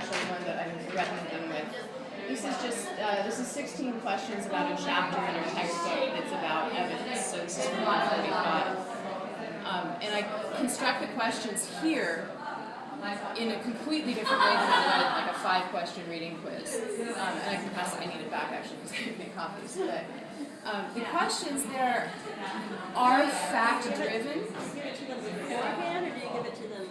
actually one that I'm threatening them with. This is 16 questions about a chapter in our textbook that's about evidence. So this is from 145. And I construct the questions here in a completely different way than I would like a 5-question reading quiz. And I can pass it. I need it back actually because I didn't make copies. But the questions there are fact-driven. Do you give it to them beforehand, or do you give it to them?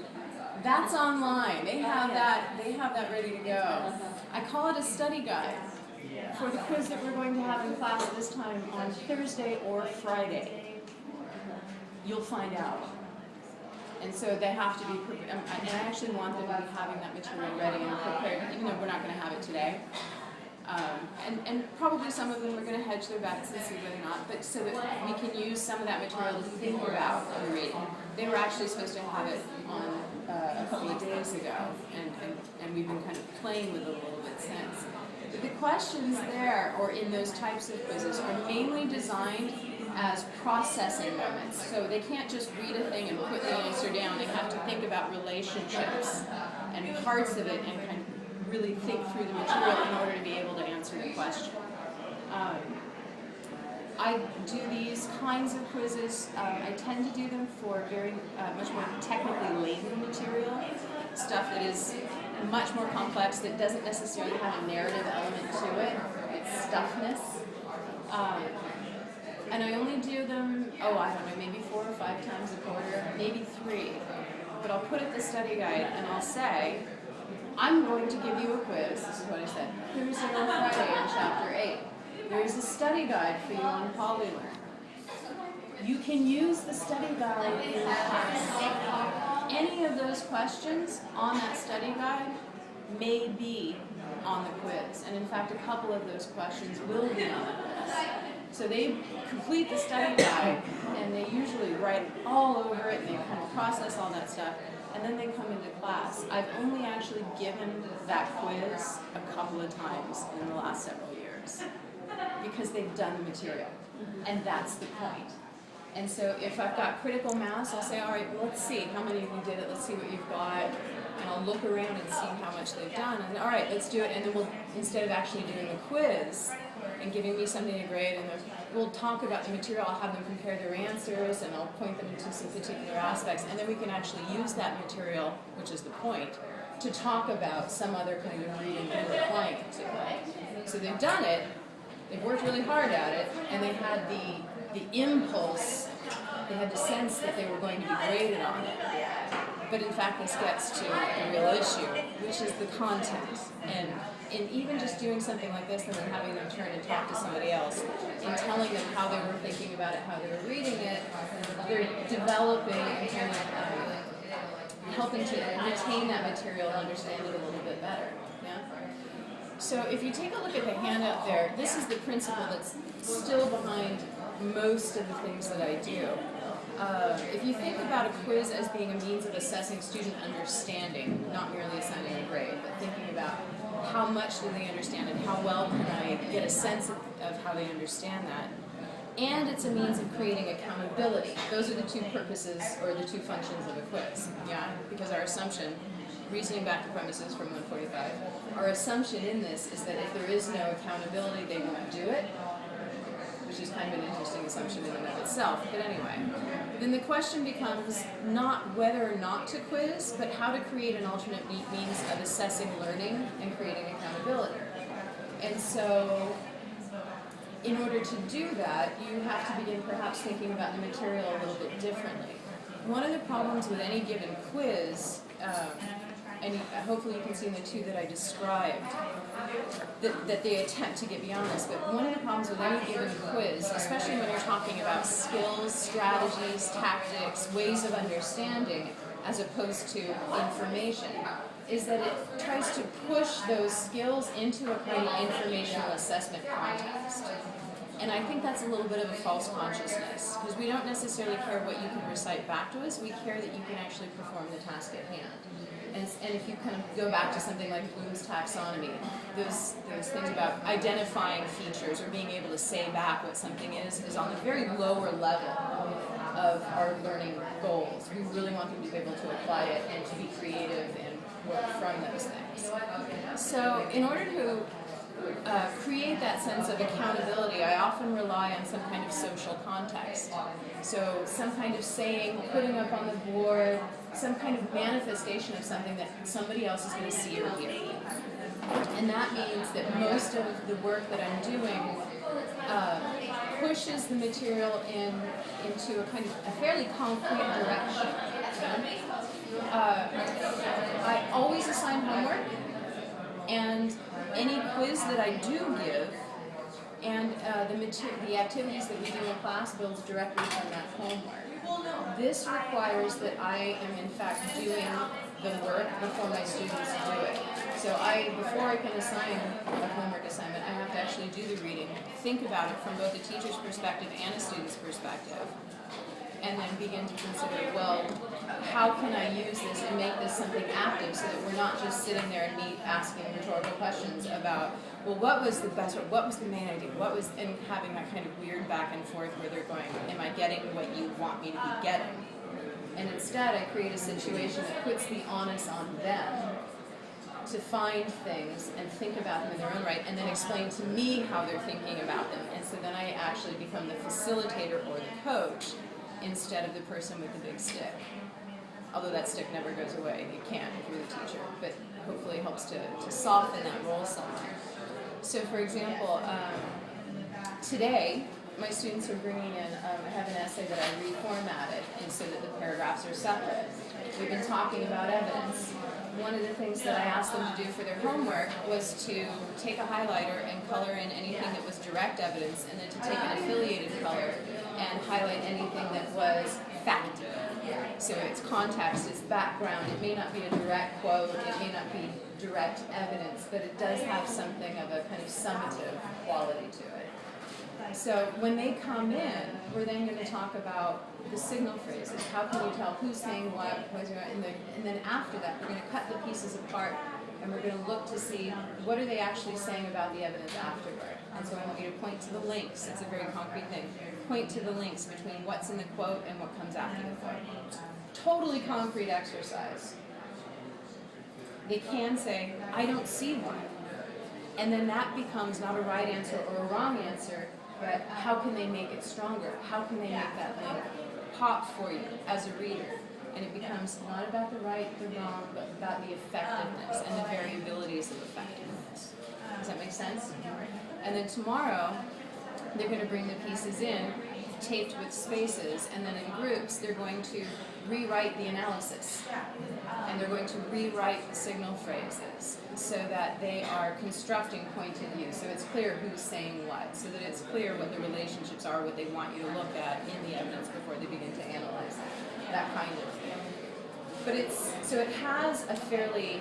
That's online. They have that. They have that ready to go. I call it a study guide for the quiz that we're going to have in class this time on Thursday or Friday. You'll find out. And so they have to be prepared. And I actually want them to be having that material ready and prepared, even though we're not going to have it today. And probably some of them are going to hedge their bets and see whether or not, but so that we can use some of that material to think about the reading. They were actually supposed to have it on a couple of days ago, and we've been kind of playing with it a little bit since. But the questions there, or in those types of quizzes, are mainly designed as processing moments. So they can't just read a thing and put the answer down. They have to think about relationships and parts of it and kind of really think through the material in order to be able to answer the question. I do these kinds of quizzes. I tend to do them for very much more technically laden material, stuff that is much more complex, that doesn't necessarily have a narrative element to it. It's stuffness. And I only do them, I don't know, maybe 4 or 5 times a quarter, maybe 3. But I'll put it the study guide and I'll say, I'm going to give you a quiz. This is what I said. Thursday or Friday in Chapter 8. There's a study guide for you on Polylearn. You can use the study guide in class. Any of those questions on that study guide may be on the quiz. And in fact, a couple of those questions will be on the quiz. So they complete the study guide, and they usually write all over it, and they kind of process all that stuff, and then they come into class. I've only actually given that quiz a couple of times in the last several years, because they've done the material, and that's the point. And so if I've got critical mass, I'll say, all right, well, let's see how many of you did it, let's see what you've got, and I'll look around and see how much they've done, and all right, let's do it, and then we'll, instead of actually doing a quiz, and giving me something to grade, and we'll talk about the material. I'll have them compare their answers, and I'll point them to some particular aspects, and then we can actually use that material, which is the point, to talk about some other kind of reading that we're applying it to. So they've done it, they've worked really hard at it, and they had the impulse, they had the sense that they were going to be graded on it. But in fact, this gets to the real issue, which is the content. And in even just doing something like this and then having them turn and talk to somebody else, and telling them how they were thinking about it, how they were reading it, they're developing and kind of helping to retain that material and understand it a little bit better. Yeah? So if you take a look at the handout there, this is the principle that's still behind most of the things that I do. If you think about a quiz as being a means of assessing student understanding, not merely assigning a grade, but thinking about how much do they understand and how well can I get a sense of how they understand that. And it's a means of creating accountability. Those are the two purposes or the two functions of a quiz. Yeah? Because our assumption, reasoning back to premises from 145, our assumption in this is that if there is no accountability, they won't do it, which is kind of an interesting assumption in and of itself. But anyway, then the question becomes not whether or not to quiz, but how to create an alternate means of assessing learning and creating accountability. And so, in order to do that, you have to begin perhaps thinking about the material a little bit differently. One of the problems with any given quiz, and hopefully you can see in the two that I described, that they attempt to get beyond this, but one of the problems with any given quiz, especially when you're talking about skills, strategies, tactics, ways of understanding, as opposed to information, is that it tries to push those skills into a kind of informational assessment context. And I think that's a little bit of a false consciousness, because we don't necessarily care what you can recite back to us, we care that you can actually perform the task at hand. And if you kind of go back to something like Bloom's taxonomy, those things about identifying features or being able to say back what something is on the very lower level of our learning goals. We really want them to be able to apply it and to be creative work from those things. So in order to create that sense of accountability, I often rely on some kind of social context. So some kind of saying, putting up on the board, some kind of manifestation of something that somebody else is going to see or hear. And that means that most of the work that I'm doing pushes the material into a kind of a fairly concrete direction. I always assign homework, and any quiz that I do give, and the activities that we do in class builds directly from that homework. This requires that I am in fact doing the work before my students do it. So before I can assign a homework assignment, I have to actually do the reading, think about it from both a teacher's perspective and a student's perspective, and then begin to consider, well, how can I use this and make this something active so that we're not just sitting there and me asking rhetorical questions about, well, what was the best, what was the main idea, and having that kind of weird back and forth where they're going, am I getting what you want me to be getting? And instead, I create a situation that puts the onus on them to find things and think about them in their own right, and then explain to me how they're thinking about them. And so then I actually become the facilitator or the coach instead of the person with the big stick. Although that stick never goes away. It can't if you're the teacher, but hopefully it helps to soften that role somewhat. So for example, today, my students are bringing in, I have an essay that I reformatted and so that the paragraphs are separate. We've been talking about evidence. One of the things that I asked them to do for their homework was to take a highlighter and color in anything that was direct evidence, and then to take an affiliated color and highlight anything that was fact. So its context, its background. It may not be a direct quote, it may not be direct evidence, but it does have something of a kind of summative quality to it. So when they come in, we're then going to talk about the signal phrases. How can you tell who's saying what, and then after that, we're going to cut the pieces apart, and we're going to look to see what are they actually saying about the evidence afterward. And so I want you to point to the links. It's a very concrete thing. Point to the links between what's in the quote and what comes after the quote. Totally concrete exercise. They can say, I don't see one. And then that becomes not a right answer or a wrong answer, but how can they make it stronger? How can they make that link pop for you as a reader? And it becomes not about the right, the wrong, but about the effectiveness and the variabilities of effectiveness. Does that make sense? And then tomorrow, they're going to bring the pieces in, taped with spaces, and then in groups, they're going to rewrite the analysis. And they're going to rewrite the signal phrases so that they are constructing point of view. So it's clear who's saying what, so that it's clear what the relationships are, what they want you to look at in the evidence before they begin to analyze that kind of thing. But it has a fairly,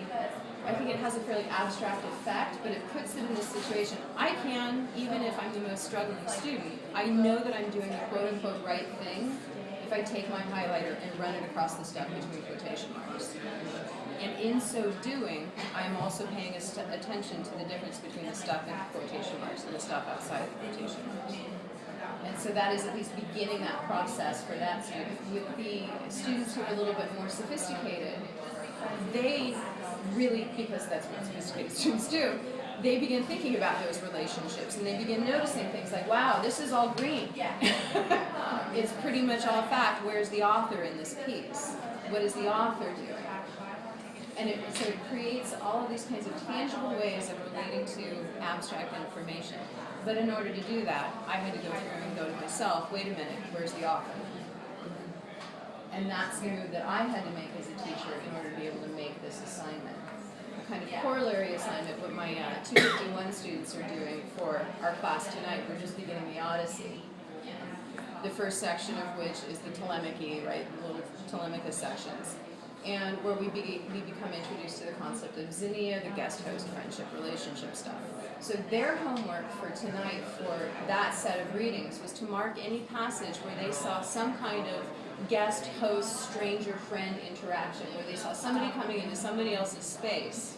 I think it has a fairly abstract effect, but it puts it in this situation. I can, even if I'm the most struggling student, I know that I'm doing the quote-unquote right thing if I take my highlighter and run it across the stuff between quotation marks. And in so doing, I'm also paying attention to the difference between the stuff in quotation marks and the stuff outside of quotation marks. And so that is at least beginning that process for that student. With the students who are a little bit more sophisticated, they really, because that's what sophisticated students do, they begin thinking about those relationships, and they begin noticing things like, wow, this is all green. It's pretty much all fact. Where's the author in this piece? What is the author doing? And so it creates all of these kinds of tangible ways of relating to abstract information. But in order to do that, I had to go through and go to myself, wait a minute, where's the author? And that's the move that I had to make as a teacher in order to be able to make this assignment. A kind of corollary assignment, what my 251 students are doing for our class tonight. We're just beginning the Odyssey. The first section of which is the Telemachy, right, the little Telemachus sections. And where we become introduced to the concept of Xenia, the guest-host friendship relationship stuff. So their homework for tonight for that set of readings was to mark any passage where they saw some kind of guest-host, stranger-friend interaction, where they saw somebody coming into somebody else's space.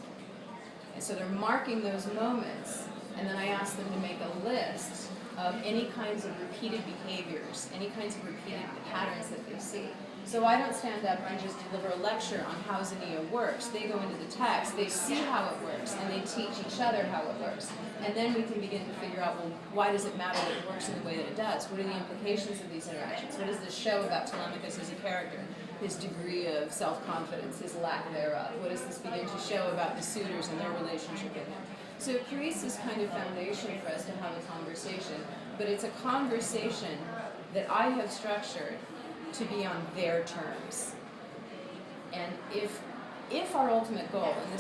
And so they're marking those moments, and then I asked them to make a list of any kinds of repeated behaviors, any kinds of repeated patterns that they see. So I don't stand up and just deliver a lecture on how Zinnia works. They go into the text, they see how it works, and they teach each other how it works. And then we can begin to figure out, well, why does it matter that it works in the way that it does? What are the implications of these interactions? What does this show about Telemachus as a character? His degree of self-confidence, his lack thereof. What does this begin to show about the suitors and their relationship with him? So it creates this kind of foundation for us to have a conversation, but it's a conversation that I have structured to be on their terms. And if our ultimate goal, and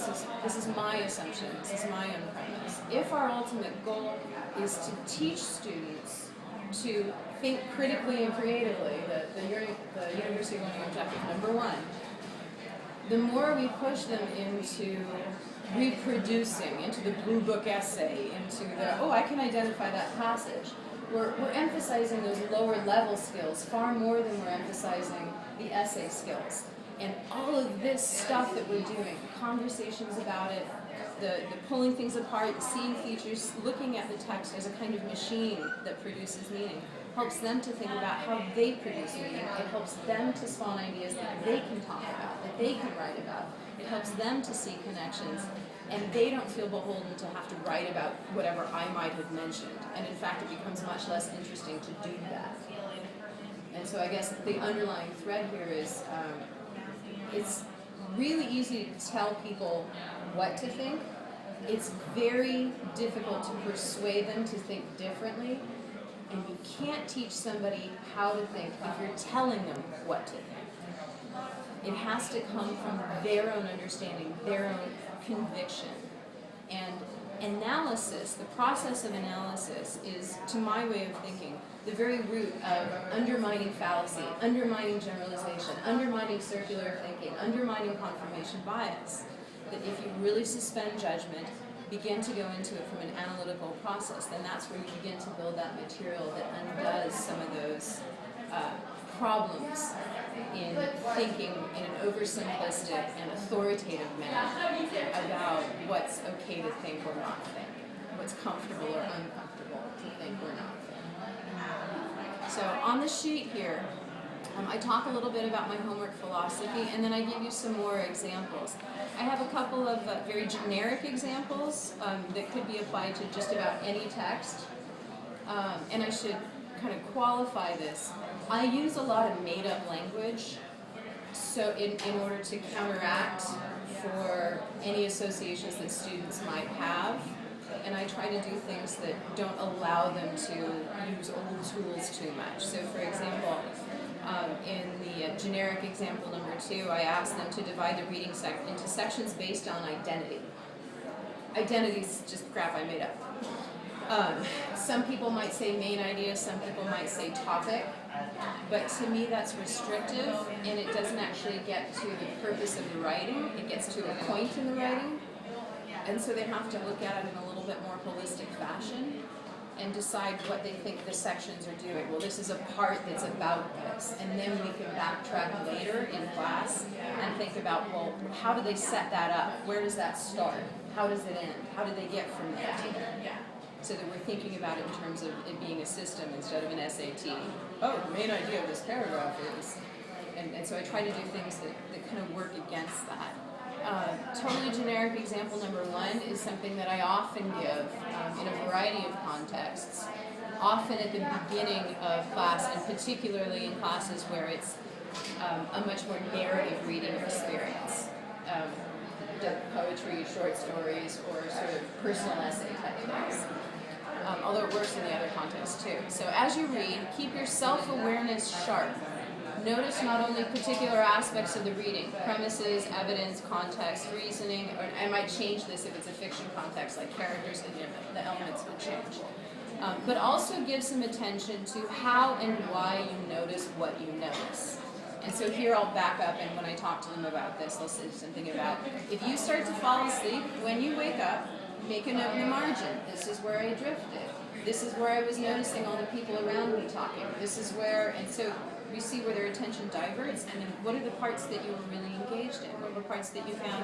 this is my assumption, this is my own premise, if our ultimate goal is to teach students to think critically and creatively, the University Learning Objective #1, the more we push them into reproducing, into the blue book essay, into the, I can identify that passage, we're emphasizing those lower level skills far more than we're emphasizing the essay skills. And all of this stuff that we're doing, conversations about it, the pulling things apart, seeing features, looking at the text as a kind of machine that produces meaning, helps them to think about how they produce meaning. It helps them to spawn ideas that they can talk about, that they can write about. It helps them to see connections, and they don't feel beholden to have to write about whatever I might have mentioned. And in fact, it becomes much less interesting to do that. And so I guess the underlying thread here is it's really easy to tell people what to think. It's very difficult to persuade them to think differently. And you can't teach somebody how to think if you're telling them what to think. It has to come from their own understanding, their own conviction. And analysis, the process of analysis is, to my way of thinking, the very root of undermining fallacy, undermining generalization, undermining circular thinking, undermining confirmation bias. That if you really suspend judgment, begin to go into it from an analytical process, then that's where you begin to build that material that undoes some of those problems in thinking in an oversimplistic and authoritative manner about what's okay to think or not think, what's comfortable or uncomfortable to think or not think. So on the sheet here, I talk a little bit about my homework philosophy, and then I give you some more examples. I have a couple of very generic examples that could be applied to just about any text, and I should kind of qualify this. I use a lot of made-up language, so in order to counteract for any associations that students might have, and I try to do things that don't allow them to use old tools too much. So for example, in the generic example #2, I asked them to divide the reading into sections based on identity. Identity is just crap I made up. Some people might say main idea, some people might say topic, but to me that's restrictive, and it doesn't actually get to the purpose of the writing. It gets to a point in the writing, and so they have to look at it in a little bit more holistic fashion and decide what they think the sections are doing. Well, this is a part that's about this, and then we can backtrack later in class and think about, well, how do they set that up? Where does that start? How does it end? How do they get from there to there? So that we're thinking about it in terms of it being a system instead of an SAT. Oh, the main idea of this paragraph is, and so I try to do things that kind of work against that. Totally generic example #1 is something that I often give in a variety of contexts, often at the beginning of class, and particularly in classes where it's a much more narrative reading experience. Poetry, short stories, or sort of personal essay type things. Although it works in the other contexts too. So as you read, keep your self-awareness sharp. Notice not only particular aspects of the reading, premises, evidence, context, reasoning, or I might change this if it's a fiction context, like characters and the elements would change. But also give some attention to how and why you notice what you notice. And so here I'll back up, and when I talk to them about this, I'll say something about, if you start to fall asleep, when you wake up, make a note in the margin. This is where I drifted. This is where I was noticing all the people around me talking. This is where, and so we see where their attention diverts, and then what are the parts that you were really engaged in? What were parts that you found,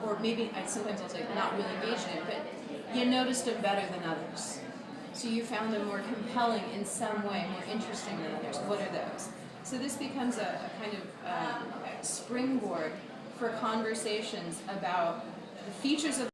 or maybe sometimes I'll say not really engaged in, but you noticed them better than others. So you found them more compelling in some way, more interesting than others. What are those? So this becomes a kind of springboard for conversations about the features of